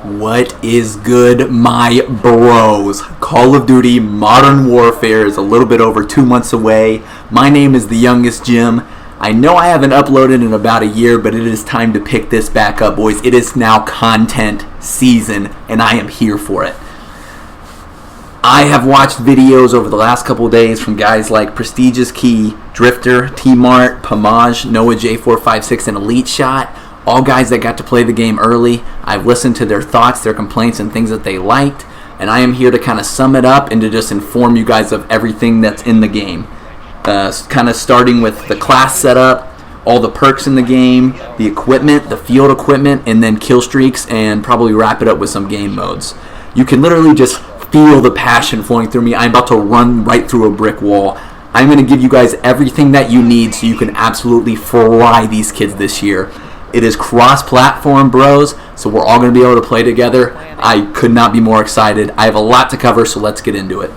What is good, my bros? Call of Duty Modern Warfare is a little bit over 2 months away. My name is TheYoungestJim. I know I haven't uploaded in about a year, but it is time to pick this back up, boys. It is now content season, and I am here for it. I have watched videos over the last couple of days from guys like PrestigeIsKey, Driftor, Tmartn, Pamaj, Noahj456 Eliteshot. All guys that got to play the game early. I've listened to their thoughts, their complaints, and things that they liked. And I am here to kind of sum it up and to just inform you guys of everything that's in the game. Kind of starting with the class setup, all the perks in the game, the equipment, the field equipment, and then kill streaks, and probably wrap it up with some game modes. You can literally just feel the passion flowing through me. I'm about to run right through a brick wall. I'm going to give you guys everything that you need so you can absolutely fry these kids this year. It is cross-platform, bros, so we're all going to be able to play together. I could not be more excited. I have a lot to cover, so let's get into it.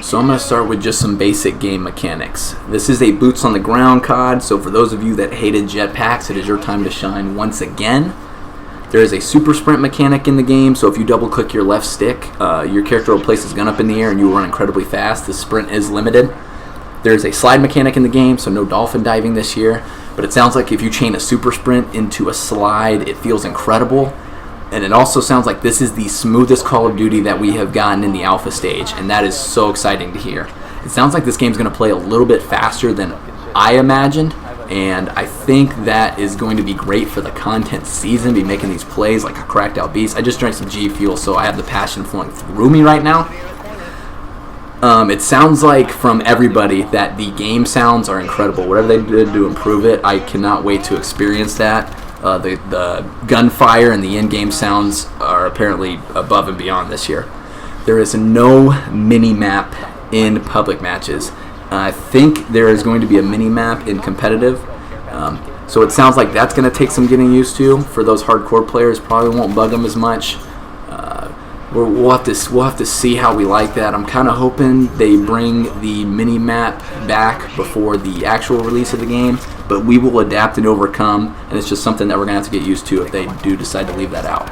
So I'm going to start with just some basic game mechanics. This is a boots on the ground COD, so for those of you that hated jetpacks, it is your time to shine once again. There is a super sprint mechanic in the game, so if you double click your left stick, your character will place his gun up in the air and you will run incredibly fast. The sprint is limited. There is a slide mechanic in the game, so no dolphin diving this year. But it sounds like if you chain a super sprint into a slide, it feels incredible. And it also sounds like this is the smoothest Call of Duty that we have gotten in the alpha stage, and that is so exciting to hear. It sounds like this game's going to play a little bit faster than I imagined, and I think that is going to be great for the content season, be making these plays like a cracked out beast. I just drank some G Fuel, so I have the passion flowing through me right now. It sounds like from everybody that the game sounds are incredible. Whatever they did to improve it, I cannot wait to experience that. The gunfire and the in-game sounds are apparently above and beyond this year. There is no mini-map in public matches. I think there is going to be a mini-map in competitive. So it sounds like that's going to take some getting used to. For those hardcore players, probably won't bug them as much. We'll have to see how we like that. I'm kind of hoping they bring the mini-map back before the actual release of the game, but we will adapt and overcome, and it's just something that we're going to have to get used to if they do decide to leave that out.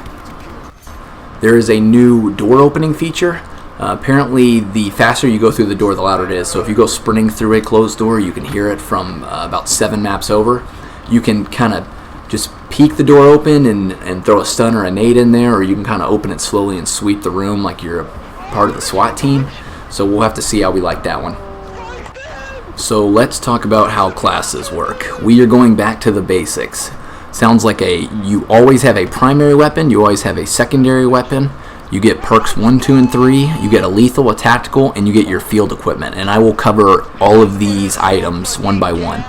There is a new door opening feature. Apparently, the faster you go through the door, the louder it is. So if you go sprinting through a closed door, you can hear it from about 7 maps over. You can kind of just peek the door open and throw a stun or a nade in there, or you can kind of open it slowly and sweep the room like you're a part of the SWAT team. So we'll have to see how we like that one. So let's talk about how classes work. We are going back to the basics. Sounds like you always have a primary weapon, you always have a secondary weapon. You get perks 1, 2, and 3. You get a lethal, a tactical, and you get your field equipment. And I will cover all of these items one by one.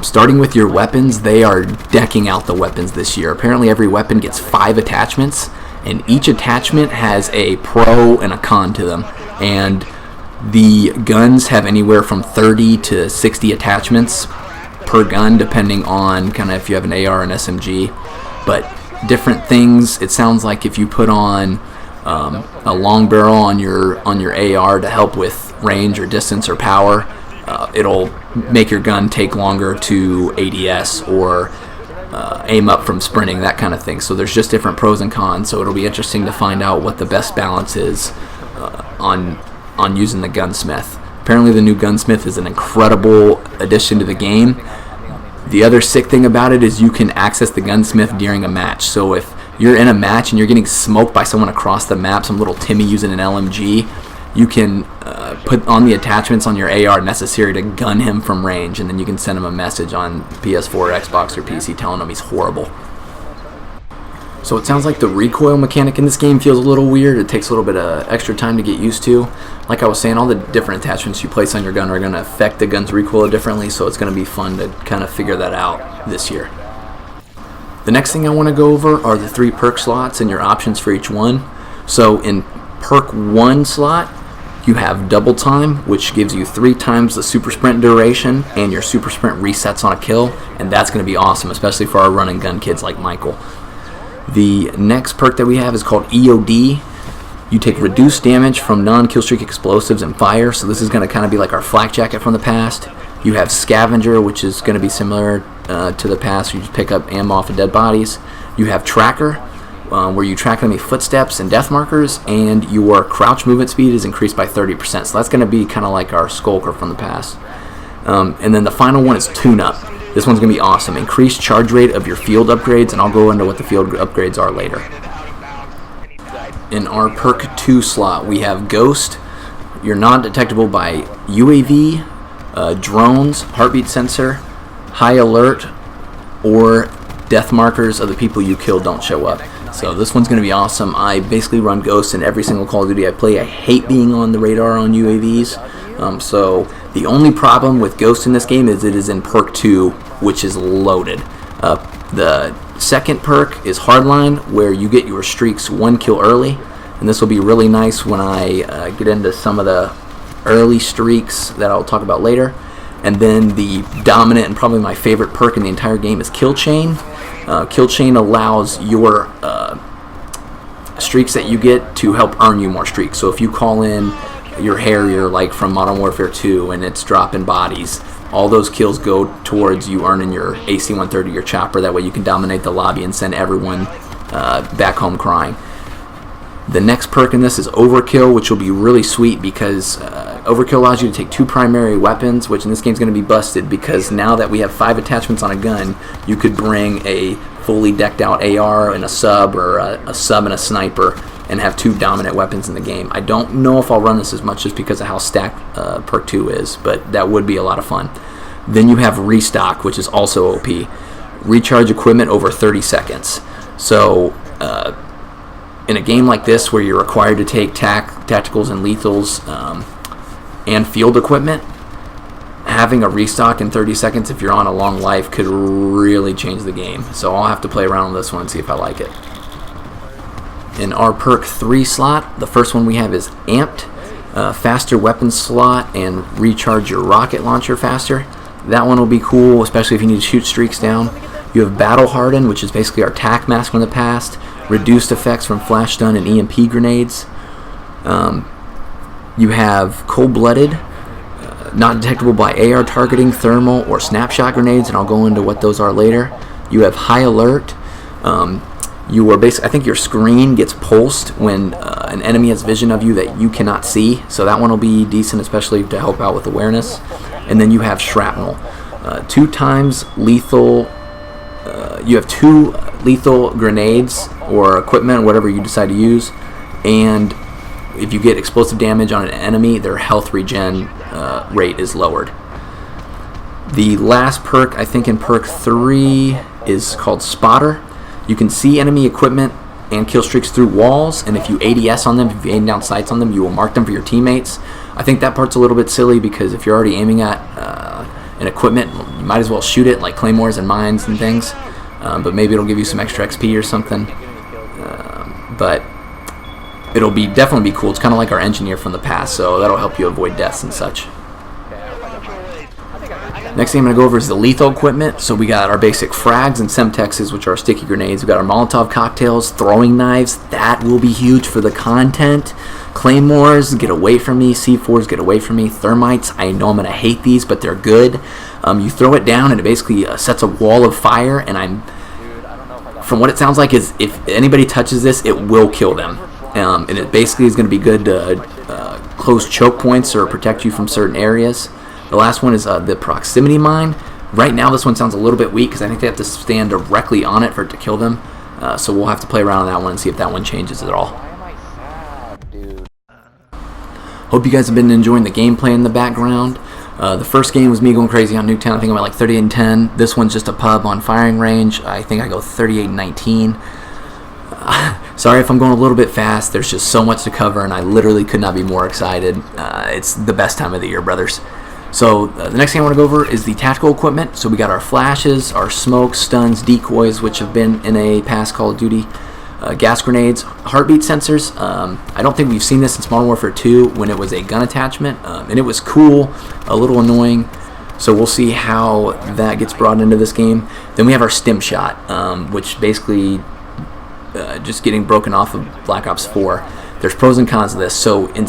Starting with your weapons, they are decking out the weapons this year. Apparently every weapon gets 5 attachments, and each attachment has a pro and a con to them. And the guns have anywhere from 30 to 60 attachments per gun, depending on kind of if you have an AR and SMG. But different things, it sounds like if you put on a long barrel on your AR to help with range or distance or power, it'll make your gun take longer to ADS or aim up from sprinting, that kind of thing. So there's just different pros and cons, so it'll be interesting to find out what the best balance is on using the gunsmith. Apparently the new gunsmith is an incredible addition to the game. The other sick thing about it is you can access the gunsmith during a match. So if you're in a match and you're getting smoked by someone across the map, some little Timmy using an LMG, you can put on the attachments on your AR necessary to gun him from range, and then you can send him a message on PS4, Xbox, or PC telling him he's horrible. So it sounds like the recoil mechanic in this game feels a little weird. It takes a little bit of extra time to get used to. Like I was saying, all the different attachments you place on your gun are going to affect the gun's recoil differently, so it's going to be fun to kind of figure that out this year. The next thing I want to go over are the 3 perk slots and your options for each one. So in perk 1 slot, you have double time, which gives you 3 times the super sprint duration, and your super sprint resets on a kill, and that's going to be awesome, especially for our run and gun kids like Michael. The next perk that we have is called EOD. You take reduced damage from non-killstreak explosives and fire, so this is going to kind of be like our flak jacket from the past. You have Scavenger, which is going to be similar to the past. You just pick up ammo off of dead bodies. You have Tracker. where you track enemy footsteps and death markers, and your crouch movement speed is increased by 30%. So that's going to be kind of like our Skulker from the past. And then the final one is Tune-Up. This one's going to be awesome. Increased charge rate of your field upgrades, and I'll go into what the field upgrades are later. In our perk 2 slot, we have Ghost. You're not detectable by UAV, drones, heartbeat sensor, high alert, or death markers of the people you kill don't show up. So this one's going to be awesome. I basically run Ghost in every single Call of Duty I play. I hate being on the radar on UAVs. So the only problem with Ghost in this game is it is in perk 2, which is loaded. The second perk is Hardline, where you get your streaks 1 kill early. And this will be really nice when I get into some of the early streaks that I'll talk about later. And then the dominant and probably my favorite perk in the entire game is Kill Chain. Kill Chain allows your streaks that you get to help earn you more streaks. So if you call in your Harrier like from Modern Warfare 2 and it's dropping bodies, all those kills go towards you earning your AC-130, your chopper. That way you can dominate the lobby and send everyone back home crying. The next perk in this is Overkill, which will be really sweet because Overkill allows you to take 2 primary weapons, which in this game is going to be busted because now that we have 5 attachments on a gun, you could bring a fully decked out AR and a sub, or a sub and a sniper, and have 2 dominant weapons in the game. I don't know if I'll run this as much just because of how stacked perk 2 is, but that would be a lot of fun. Then you have Restock, which is also OP. Recharge equipment over 30 seconds. So in a game like this where you're required to take tacticals and lethals and field equipment, having a restock in 30 seconds if you're on a long life could really change the game. So I'll have to play around with this one and see if I like it. In our perk 3 slot, the first one we have is Amped. Faster weapon slot and recharge your rocket launcher faster. That one will be cool, especially if you need to shoot streaks down. You have Battle Harden, which is basically our tac mask from the past. Reduced effects from flash stun and EMP grenades. You have Cold-Blooded, not detectable by AR targeting, thermal, or snapshot grenades, and I'll go into what those are later. You have High Alert. You are basically, I think your screen gets pulsed when an enemy has vision of you that you cannot see, so that one will be decent, especially to help out with awareness. And then you have Shrapnel. 2 times lethal. You have 2 lethal grenades or equipment, whatever you decide to use, and if you get explosive damage on an enemy, their health regen rate is lowered. The last perk, I think in perk 3, is called Spotter. You can see enemy equipment and kill streaks through walls, and if you ADS on them, if you aim down sights on them, you will mark them for your teammates. I think that part's a little bit silly because if you're already aiming at an equipment, you might as well shoot it, like claymores and mines and things. But maybe it'll give you some extra XP or something. But it'll definitely be cool. It's kind of like our engineer from the past, so that'll help you avoid deaths and such. Next thing I'm going to go over is the lethal equipment. So we got our basic frags and semtexes, which are sticky grenades. We got our Molotov cocktails, throwing knives. That will be huge for the content. Claymores, get away from me. C4s, get away from me. Thermites, I know I'm going to hate these, but they're good. You throw it down and it basically sets a wall of fire, and from what it sounds like is if anybody touches this, it will kill them. And it basically is going to be good to close choke points or protect you from certain areas. The last one is the proximity mine. Right now this one sounds a little bit weak because I think they have to stand directly on it for it to kill them. So we'll have to play around on that one and see if that one changes at all. Hope you guys have been enjoying the gameplay in the background. The first game was me going crazy on Nuketown. I think I went like 38-10. This one's just a pub on firing range. I think I go 38-19. Sorry if I'm going a little bit fast. There's just so much to cover, and I literally could not be more excited. It's the best time of the year, brothers. So the next thing I want to go over is the tactical equipment. So we got our flashes, our smokes, stuns, decoys, which have been in a past Call of Duty, gas grenades, heartbeat sensors. I don't think we've seen this since Modern Warfare 2 when it was a gun attachment, and it was cool, a little annoying. So we'll see how that gets brought into this game. Then we have our stim shot, which basically just getting broken off of Black Ops 4. There's pros and cons of this. So in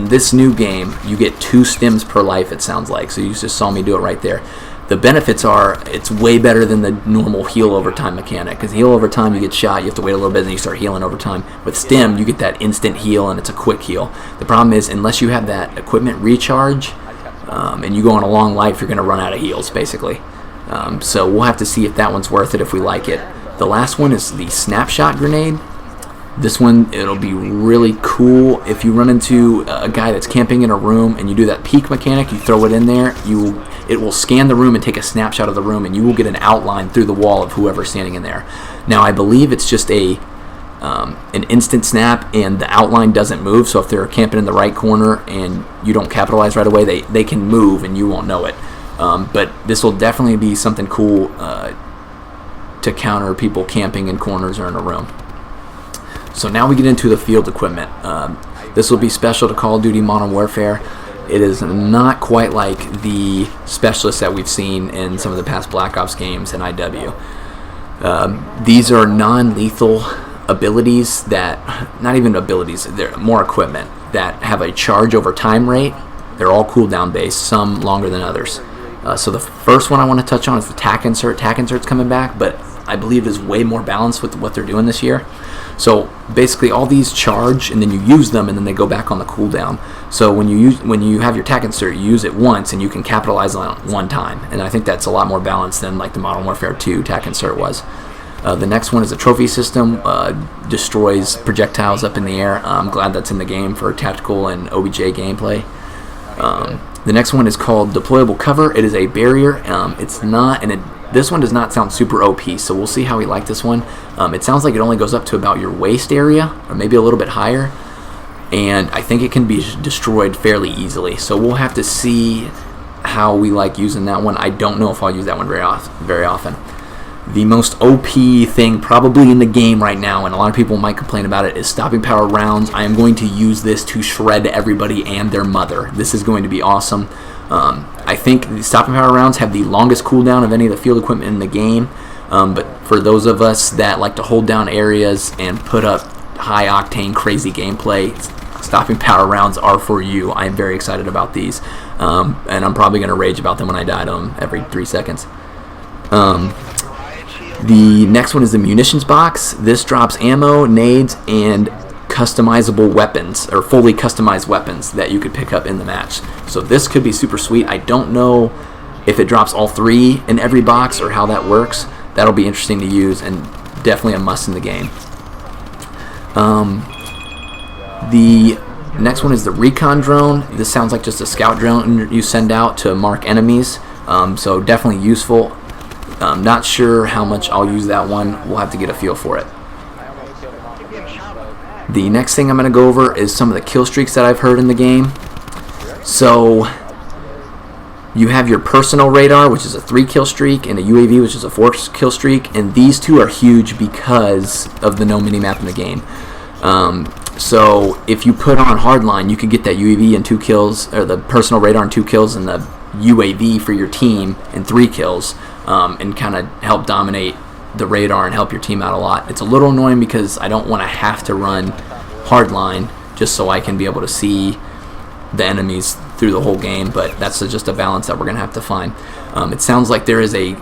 this new game, you get 2 stims per life, it sounds like. So you just saw me do it right there. The benefits are it's way better than the normal heal over time mechanic, because heal over time you get shot, you have to wait a little bit, and then you start healing over time. With stim, you get that instant heal, and it's a quick heal. The problem is, unless you have that equipment recharge, and you go on a long life, you're going to run out of heals, basically. So we'll have to see if that one's worth it, if we like it. The last one is the snapshot grenade. This one, it'll be really cool if you run into a guy that's camping in a room and you do that peek mechanic, you throw it in there, it will scan the room and take a snapshot of the room, and you will get an outline through the wall of whoever's standing in there. Now, I believe it's just an instant snap, and the outline doesn't move, so if they're camping in the right corner and you don't capitalize right away, they can move and you won't know it. But this will definitely be something cool to counter people camping in corners or in a room. So now we get into the field equipment. This will be special to Call of Duty Modern Warfare. It is not quite like the specialists that we've seen in some of the past Black Ops games and IW. These are non-lethal abilities that, not even abilities, they're more equipment that have a charge over time rate. They're all cooldown based, some longer than others. So the first one I want to touch on is the tack insert. Tack insert's coming back, but I believe is way more balanced with what they're doing this year. So basically all these charge and then you use them and then they go back on the cooldown. So when you have your tack insert, you use it once and you can capitalize on it one time. And I think that's a lot more balanced than like the Modern Warfare 2 tack insert was. The next one is a trophy system, destroys projectiles up in the air. I'm glad that's in the game for tactical and OBJ gameplay. The next one is called deployable cover. It is a barrier. This one does not sound super OP, so we'll see how we like this one. It sounds like it only goes up to about your waist area, or maybe a little bit higher, and I think it can be destroyed fairly easily. So we'll have to see how we like using that one. I don't know if I'll use that one very often. The most OP thing probably in the game right now, and a lot of people might complain about it, is stopping power rounds. I am going to use this to shred everybody and their mother. This is going to be awesome. I think the stopping power rounds have the longest cooldown of any of the field equipment in the game, but for those of us that like to hold down areas and put up high octane crazy gameplay, stopping power rounds are for you. I am very excited about these, and I'm probably going to rage about them when I die to them every 3 seconds. The next one is the munitions box. This drops ammo, nades, and customizable weapons, or fully customized weapons that you could pick up in the match. So this could be super sweet. I don't know if it drops all 3 in every box or how that works. That'll be interesting to use and definitely a must in the game. The next one is the recon drone. This sounds like just a scout drone you send out to mark enemies, so definitely useful. Not sure how much I'll use that one. We'll have to get a feel for it. The next thing I'm going to go over is some of the kill streaks that I've heard in the game. So you have your personal radar, which is a 3 kill streak, and a UAV, which is a 4 kill streak, and these two are huge because of the no minimap in the game. So if you put on hardline, you could get that UAV in 2 kills, or the personal radar in 2 kills, and the UAV for your team in 3 kills, and kind of help dominate the radar and help your team out a lot. It's a little annoying because I don't want to have to run hardline just so I can be able to see the enemies through the whole game, but that's just a balance that we're going to have to find. It sounds like there is a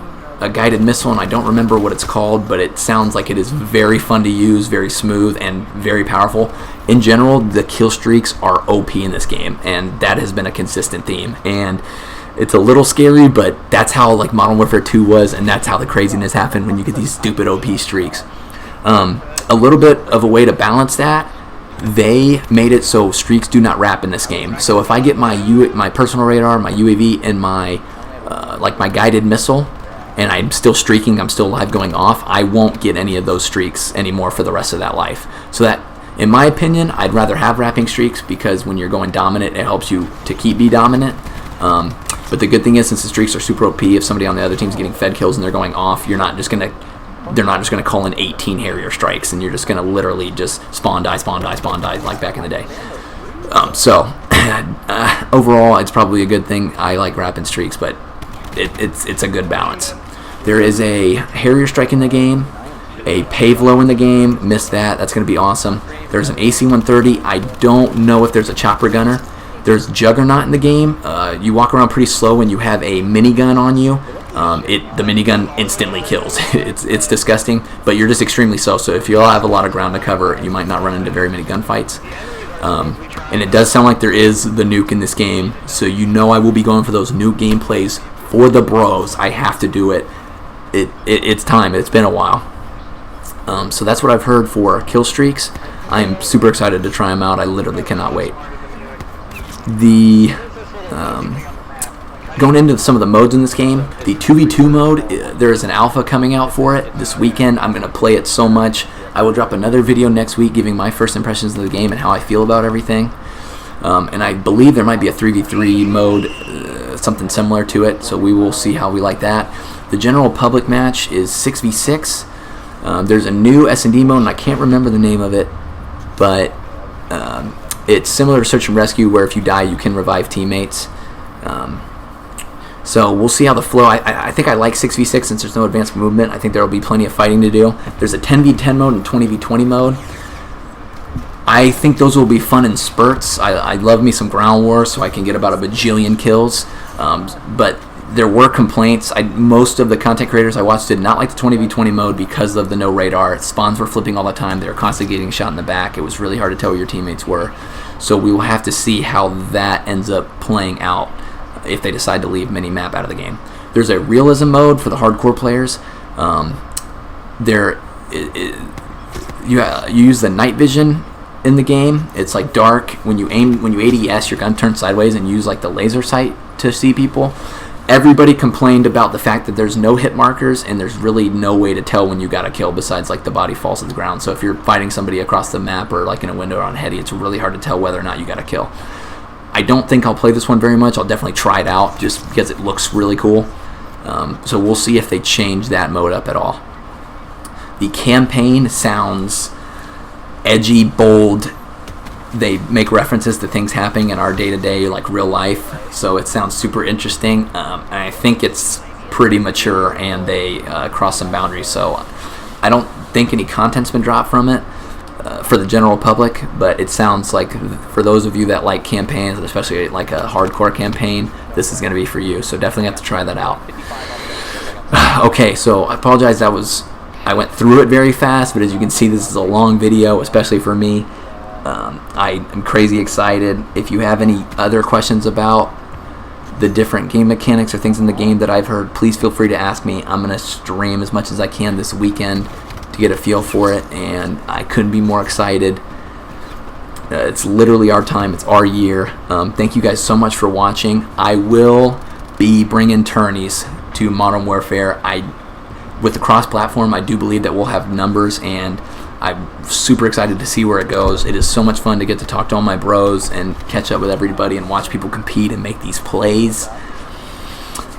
guided missile, and I don't remember what it's called, but it sounds like it is very fun to use, very smooth, and very powerful. In general, the kill streaks are OP in this game, and that has been a consistent theme. And it's a little scary, but that's how like Modern Warfare 2 was, and that's how the craziness happened when you get these stupid OP streaks. A little bit of a way to balance that, they made it so streaks do not wrap in this game. So if I get my personal radar, my UAV, and my my guided missile, and I'm still streaking, I'm still alive going off, I won't get any of those streaks anymore for the rest of that life. So that, in my opinion, I'd rather have wrapping streaks, because when you're going dominant, it helps you to be dominant. But the good thing is, since the streaks are super OP, if somebody on the other team's getting fed kills and they're going off, they're not just gonna call in 18 Harrier strikes, and you're just gonna literally just spawn die like back in the day. So overall, it's probably a good thing. I like wrapping streaks, but it's a good balance. There is a Harrier strike in the game, a Pavlo in the game. Missed that. That's gonna be awesome. There's an AC-130. I don't know if there's a chopper gunner. There's Juggernaut in the game. You walk around pretty slow and you have a minigun on you. the minigun instantly kills. It's disgusting, but you're just extremely slow. So if you all have a lot of ground to cover, you might not run into very many gunfights. And it does sound like there is the nuke in this game, so you know I will be going for those nuke gameplays for the bros. I have to do it. It's time. It's been a while. So that's what I've heard for kill streaks. I am super excited to try them out. I literally cannot wait. Going into some of the modes in this game, the 2v2 mode, there is an alpha coming out for it this weekend. I'm going to play it so much. I will drop another video next week giving my first impressions of the game and how I feel about everything. And I believe there might be a 3v3 mode, something similar to it, so we will see how we like that. The general public match is 6v6. There's a new S&D mode, and I can't remember the name of it, but it's similar to Search and Rescue, where if you die, you can revive teammates. So we'll see how the flow. I think I like 6v6 since there's no advanced movement. I think there will be plenty of fighting to do. There's a 10v10 mode and 20v20 mode. I think those will be fun in spurts. I love me some ground war, so I can get about a bajillion kills. But there were complaints. Most of the content creators I watched did not like the 20v20 mode because of the no radar. Spawns were flipping all the time. They were constantly getting shot in the back. It was really hard to tell where your teammates were. So we will have to see how that ends up playing out if they decide to leave mini-map out of the game. There's a realism mode for the hardcore players. You use the night vision in the game. It's like dark. When you ADS, your gun turns sideways and you use like the laser sight to see people. Everybody complained about the fact that there's no hit markers and there's really no way to tell when you got a kill besides like the body falls to the ground. So if you're fighting somebody across the map or like in a window or on heady, it's really hard to tell whether or not you got a kill. I don't think I'll play this one very much. I'll definitely try it out just because it looks really cool. So we'll see if they change that mode up at all. The campaign sounds edgy, bold. They make references to things happening in our day-to-day, like real life. So it sounds super interesting. And I think it's pretty mature and they cross some boundaries. So I don't think any content's been dropped from it for the general public, but it sounds like for those of you that like campaigns, especially like a hardcore campaign, this is going to be for you. So definitely have to try that out. Okay, so I apologize. I went through it very fast, but as you can see, this is a long video, especially for me. I am crazy excited. If you have any other questions about the different game mechanics or things in the game that I've heard, please feel free to ask me. I'm going to stream as much as I can this weekend to get a feel for it, and I couldn't be more excited. It's literally our time. It's our year. Thank you guys so much for watching. I will be bringing tourneys to Modern Warfare. With the cross-platform, I do believe that we'll have numbers, and I'm super excited to see where it goes. It is so much fun to get to talk to all my bros and catch up with everybody and watch people compete and make these plays.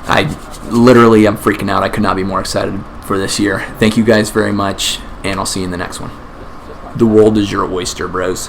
I'm freaking out. I could not be more excited for this year. Thank you guys very much, and I'll see you in the next one. The world is your oyster, bros.